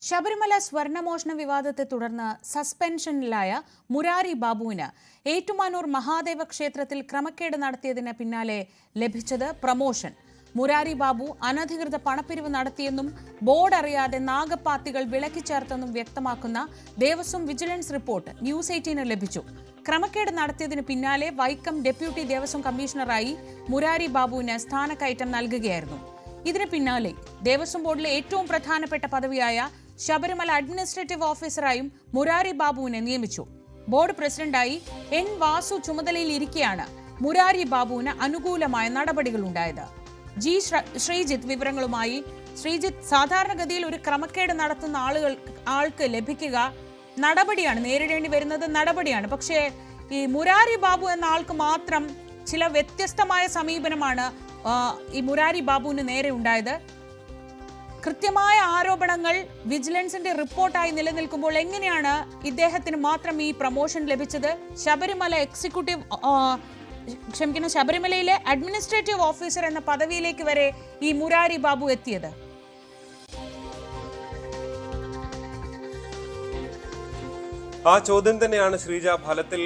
ശബരിമല സ്വർണമോഷണ വിവാദത്തെ തുടർന്ന് സസ്പെൻഷനിലായ മുരാരി ബാബുവിന് ഏറ്റുമാനൂർ മഹാദേവ ക്ഷേത്രത്തിൽ ക്രമക്കേട് നടത്തിയതിന് പിന്നാലെ ലഭിച്ചത് പ്രമോഷൻ. മുരാരി ബാബു അനധികൃത പണപ്പിരിവ് നടത്തിയെന്നും ബോർഡ് അറിയാതെ നാഗപ്പാത്തികൾ വിളക്കിച്ചേർത്തെന്നും വ്യക്തമാക്കുന്ന ദേവസ്വം വിജിലൻസ് റിപ്പോർട്ട് ന്യൂസ് 18 ലഭിച്ചു. ക്രമക്കേട് നടത്തിയതിന് പിന്നാലെ വൈക്കം ഡെപ്യൂട്ടി ദേവസ്വം കമ്മീഷണറായി മുരാരി ബാബുവിന് സ്ഥാനക്കയറ്റം നൽകുകയായിരുന്നു. ഇതിന് പിന്നാലെ ദേവസ്വം ബോർഡിലെ ഏറ്റവും പ്രധാനപ്പെട്ട പദവിയായ ശബരിമല അഡ്മിനിസ്ട്രേറ്റീവ് ഓഫീസറായും മുരാരി ബാബുവിനെ നിയമിച്ചു. ബോർഡ് പ്രസിഡന്റായി എൻ വാസു ചുമതലയിൽ ഇരിക്കെയാണ് മുരാരി ബാബുവിന് അനുകൂലമായ നടപടികൾ ഉണ്ടായത്. ജി ശ്രീജിത്ത് വിവരങ്ങളുമായി. ശ്രീജിത്ത്, സാധാരണഗതിയിൽ ഒരു ക്രമക്കേട് നടത്തുന്ന ആൾക്ക് ലഭിക്കുക നടപടിയാണ്, നേരിടേണ്ടി വരുന്നത് നടപടിയാണ്. പക്ഷേ ഈ മുരാരി ബാബു എന്ന ആൾക്ക് മാത്രം ചില വ്യത്യസ്തമായ സമീപനമാണ് ഈ മുരാരി ബാബുവിന് നേരെ ഉണ്ടായത്. കൃത്യമായ ആരോപണങ്ങൾ വിജിലൻസിന്റെ റിപ്പോർട്ടായി നിലനിൽക്കുമ്പോൾ എങ്ങനെയാണ് ഇദ്ദേഹത്തിന് മാത്രം ഈ പ്രൊമോഷൻ ലഭിച്ചത്? ശബരിമലയിലെ അഡ്മിനിസ്ട്രേറ്റീവ് ഓഫീസർ എന്ന പദവിയിലേക്ക് വരെ ഈ മുരാരി ബാബു എത്തിയത്? ആ ചോദ്യം തന്നെയാണ് ശ്രീജ ഫലത്തിൽ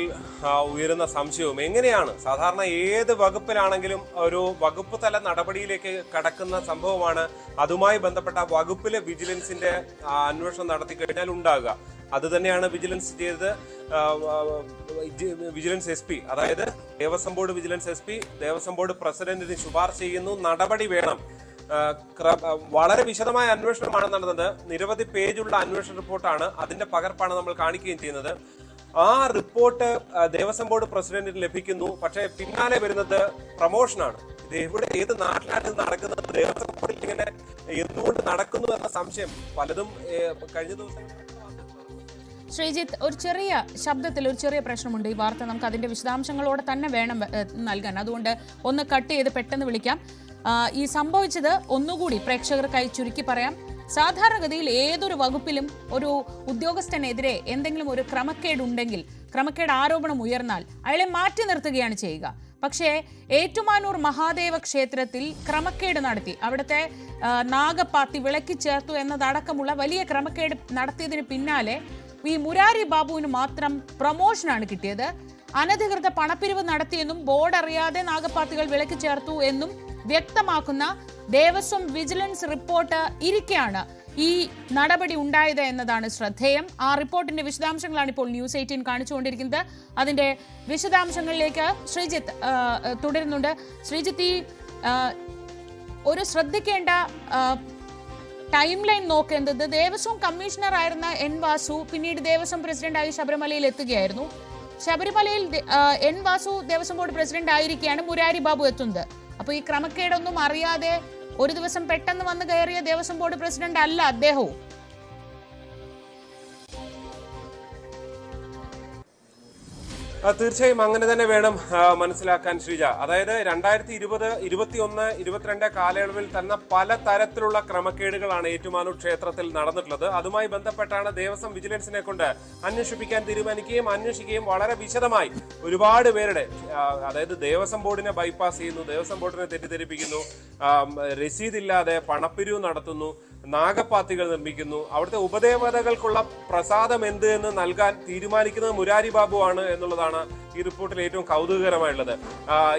ഉയരുന്ന സംശയവും. എങ്ങനെയാണ് സാധാരണ ഏത് വകുപ്പിലാണെങ്കിലും ഒരു വകുപ്പ് തല നടപടിയിലേക്ക് കടക്കുന്ന സംഭവമാണ് അതുമായി ബന്ധപ്പെട്ട വകുപ്പിലെ വിജിലൻസിന്റെ അന്വേഷണം നടത്തി കഴിഞ്ഞാൽ ഉണ്ടാകുക. അത് തന്നെയാണ് വിജിലൻസ് ചെയ്തത്. വിജിലൻസ് SP, അതായത് Devaswom board vigilance SP Devaswom board പ്രസിഡന്റിന് ശുപാർശ ചെയ്യുന്നു, നടപടി വേണം. വളരെ വിശദമായ അന്വേഷണമാണ് നടന്നത്. നിരവധി പേജുള്ള അന്വേഷണ റിപ്പോർട്ടാണ്, അതിന്റെ പകർപ്പാണ് നമ്മൾ കാണിക്കുകയും ചെയ്യുന്നത്. ആ റിപ്പോർട്ട് ദേവസ്വം ബോർഡ് പ്രസിഡന്റിന് ലഭിക്കുന്നു. പക്ഷേ പിന്നാലെ വരുന്നത് പ്രമോഷനാണ്. ഇത് ഏത് നാട്ടിലാണ് നടക്കുന്നത്? ദേവസ്വം ബോർഡിൽ ഇങ്ങനെ എന്തുകൊണ്ട് നടക്കുന്നു എന്ന സംശയം പലതും കഴിഞ്ഞ ദിവസം. ശ്രീജിത്ത്, ഒരു ചെറിയ ശബ്ദത്തിൽ ഒരു ചെറിയ പ്രശ്നമുണ്ട്. ഈ വാർത്ത നമുക്ക് അതിന്റെ വിശദാംശങ്ങളോടെ തന്നെ വേണം നൽകാൻ. അതുകൊണ്ട് ഒന്ന് കട്ട് ചെയ്ത് പെട്ടെന്ന് വിളിക്കാം. ഈ സംഭവിച്ചത് ഒന്നുകൂടി പ്രേക്ഷകർക്കായി ചുരുക്കി പറയാം. സാധാരണഗതിയിൽ ഏതൊരു വകുപ്പിലും ഒരു ഉദ്യോഗസ്ഥനെതിരെ എന്തെങ്കിലും ഒരു ക്രമക്കേട് ആരോപണം ഉയർന്നാൽ അയാളെ മാറ്റി നിർത്തുകയാണ് ചെയ്യുക. പക്ഷേ ഏറ്റുമാനൂർ മഹാദേവ ക്ഷേത്രത്തിൽ ക്രമക്കേട് നടത്തി, അവിടുത്തെ നാഗപ്പാത്തി വിളക്കി ചേർത്തു എന്നതടക്കമുള്ള വലിയ ക്രമക്കേട് നടത്തിയതിന് പിന്നാലെ ഈ മുരാരി ബാബുവിന് മാത്രം പ്രമോഷനാണ് കിട്ടിയത്. അനധികൃത പണപ്പിരിവ് നടത്തിയെന്നും ബോർഡ് അറിയാതെ നാഗപ്പാത്തികൾ വിളക്കി ചേർത്തു എന്നും വ്യക്തമാക്കുന്ന ദേവസ്വം വിജിലൻസ് റിപ്പോർട്ട് ഇരിക്കെയാണ് ഈ നടപടി ഉണ്ടായത് എന്നതാണ് ശ്രദ്ധേയം. ആ റിപ്പോർട്ടിന്റെ വിശദാംശങ്ങളാണ് ഇപ്പോൾ ന്യൂസ് 18 കാണിച്ചുകൊണ്ടിരിക്കുന്നത്. അതിന്റെ വിശദാംശങ്ങളിലേക്ക് ശ്രീജിത്ത് തുടരുന്നുണ്ട്. ശ്രീജിത്ത്, ഈ ഒരു ശ്രദ്ധിക്കേണ്ട ടൈം ലൈൻ നോക്കേണ്ടത്, ദേവസ്വം കമ്മീഷണർ ആയിരുന്ന എൻ വാസു പിന്നീട് ദേവസ്വം പ്രസിഡന്റായി ശബരിമലയിൽ എത്തുകയായിരുന്നു. ശബരിമലയിൽ N Vasu Devaswom board president ആയിരിക്കെയാണ് മുരാരി ബാബു എത്തുന്നത്. അപ്പൊ ഈ ക്രമക്കേടൊന്നും അറിയാതെ ഒരു ദിവസം പെട്ടെന്ന് വന്ന് കയറിയ ദേവസ്വം ബോർഡ് പ്രസിഡന്റ് അല്ല അദ്ദേഹവും. തീർച്ചയായും അങ്ങനെ തന്നെ വേണം മനസ്സിലാക്കാൻ ശ്രീജ. അതായത് 2020, 2021, 2022 കാലയളവിൽ തന്നെ പല തരത്തിലുള്ള ക്രമക്കേടുകളാണ് ഏറ്റുമാനൂർ ക്ഷേത്രത്തിൽ നടന്നിട്ടുള്ളത്. അതുമായി ബന്ധപ്പെട്ടാണ് ദേവസ്വം വിജിലൻസിനെ കൊണ്ട് അന്വേഷിപ്പിക്കാൻ തീരുമാനിക്കുകയും അന്വേഷിക്കുകയും വളരെ വിശദമായി ഒരുപാട് പേരുടെ, അതായത് ദേവസ്വം ബോർഡിനെ ബൈപ്പാസ് ചെയ്യുന്നു, ദേവസ്വം ബോർഡിനെ തെറ്റിദ്ധരിപ്പിക്കുന്നു, രസീതില്ലാതെ പണപ്പിരിവ് നടത്തുന്നു, നാഗപ്പാത്തികൾ നിർമ്മിക്കുന്നു, അവിടുത്തെ ഉപദേവതകൾക്കുള്ള പ്രസാദം എന്ത് എന്ന് നൽകാൻ തീരുമാനിക്കുന്നത് മുരാരി ബാബു ആണ് എന്നുള്ളതാണ് ഈ റിപ്പോർട്ടിൽ ഏറ്റവും കൗതുകകരമായുള്ളത്.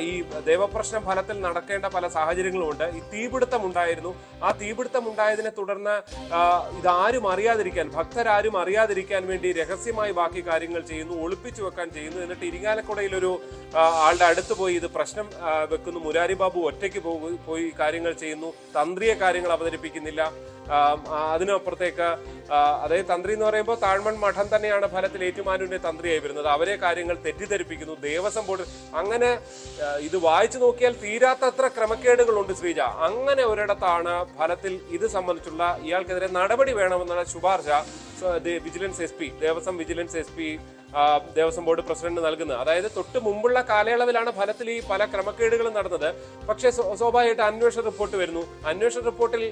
ഈ ദേവപ്രശ്നം ഫലത്തിൽ നടക്കേണ്ട പല സാഹചര്യങ്ങളുമുണ്ട്. ഈ തീപിടുത്തം ഉണ്ടായിരുന്നു. ആ തീപിടുത്തം ഉണ്ടായതിനെ തുടർന്ന് ഇതാരും അറിയാതിരിക്കാൻ, ഭക്തരാരും അറിയാതിരിക്കാൻ വേണ്ടി രഹസ്യമായി ബാക്കി കാര്യങ്ങൾ ചെയ്യുന്നു, ഒളിപ്പിച്ചു വെക്കാൻ ചെയ്യുന്നു. എന്നിട്ട് ഇരിങ്ങാലക്കുടയിൽ ഒരു ആളുടെ അടുത്ത് പോയി ഇത് പ്രശ്നം വെക്കുന്നു. മുരാരി ബാബു ഒറ്റയ്ക്ക് പോയി കാര്യങ്ങൾ ചെയ്യുന്നു. തന്ത്രിയെ കാര്യങ്ങൾ അവതരിപ്പിക്കുന്നില്ല. അതിനപ്പുറത്തേക്ക് അതായത് തന്ത്രി എന്ന് പറയുമ്പോൾ താഴ്മൺ മഠം തന്നെയാണ് ഫലത്തിൽ ഏറ്റുമാനൂരിന്റെ തന്ത്രിയായി വരുന്നത്. അവരെ കാര്യങ്ങൾ തെറ്റിദ്ധരിപ്പിക്കുന്നു. ദേവസ്വം ബോർഡ്, അങ്ങനെ ഇത് വായിച്ചു നോക്കിയാൽ തീരാത്തത്ര ക്രമക്കേടുകളുണ്ട് ശ്രീജ. അങ്ങനെ ഒരിടത്താണ് ഫലത്തിൽ ഇത് സംബന്ധിച്ചുള്ള ഇയാൾക്കെതിരെ നടപടി വേണമെന്നുള്ള ശുപാർശ vigilance SP, Devaswom vigilance SP Devaswom board president നൽകുന്നത്. അതായത് തൊട്ട് മുമ്പുള്ള കാലയളവിലാണ് ഫലത്തിൽ ഈ പല ക്രമക്കേടുകളും നടന്നത്. പക്ഷേ സ്വാഭാവികമായിട്ട് അന്വേഷണ റിപ്പോർട്ട് വരുന്നു. അന്വേഷണ റിപ്പോർട്ടിൽ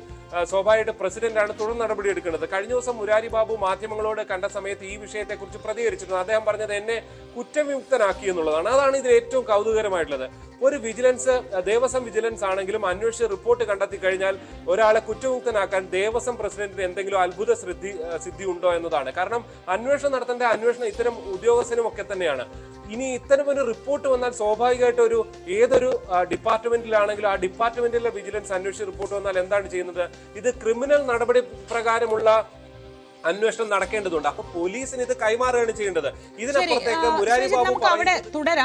സ്വാഭാവികമായിട്ട് പ്രസിഡന്റാണ് തുടർ നടപടി എടുക്കുന്നത്. കഴിഞ്ഞ ദിവസം മുരാരി ബാബു മാധ്യമങ്ങളോട് കണ്ട സമയത്ത് ഈ വിഷയത്തെക്കുറിച്ച് പ്രതികരിച്ചിരുന്നു. അദ്ദേഹം പറഞ്ഞത് എന്നെ കുറ്റവിമുക്തനാക്കി എന്നുള്ളതാണ്. അതാണ് ഇതിൽ ഏറ്റവും കൗതുകരമായിട്ടുള്ളത്. ഒരു വിജിലൻസ്, ദേവസ്വം വിജിലൻസ് ആണെങ്കിലും അന്വേഷിച്ച് റിപ്പോർട്ട് കണ്ടെത്തി കഴിഞ്ഞാൽ ഒരാളെ കുറ്റമുക്തനാക്കാൻ ദേവസ്വം പ്രസിഡന്റിന് എന്തെങ്കിലും അത്ഭുത സിദ്ധി ഉണ്ടോ എന്നതാണ്. കാരണം അന്വേഷണം നടത്തേണ്ട അന്വേഷണം ഇത്തരം ഉദ്യോഗസ്ഥനും ഒക്കെ തന്നെയാണ്. ഇനി ഇത്തരമൊരു റിപ്പോർട്ട് വന്നാൽ സ്വാഭാവികമായിട്ട് ഏതൊരു ഡിപ്പാർട്ട്മെന്റിലാണെങ്കിലും ആ ഡിപ്പാർട്ട്മെന്റിലെ വിജിലൻസ് അന്വേഷിച്ച് റിപ്പോർട്ട് വന്നാൽ എന്താണ് ചെയ്യുന്നത്? ഇത് ക്രിമിനൽ നടപടി പ്രകാരമുള്ള അന്വേഷണം നടക്കേണ്ടതുണ്ട്. അപ്പൊ പോലീസിന് ഇത് കൈമാറുകയാണ് ചെയ്യേണ്ടത്. ഇതിനപ്പുറത്തേക്ക് മുരാരി ബാബു തുടരാം.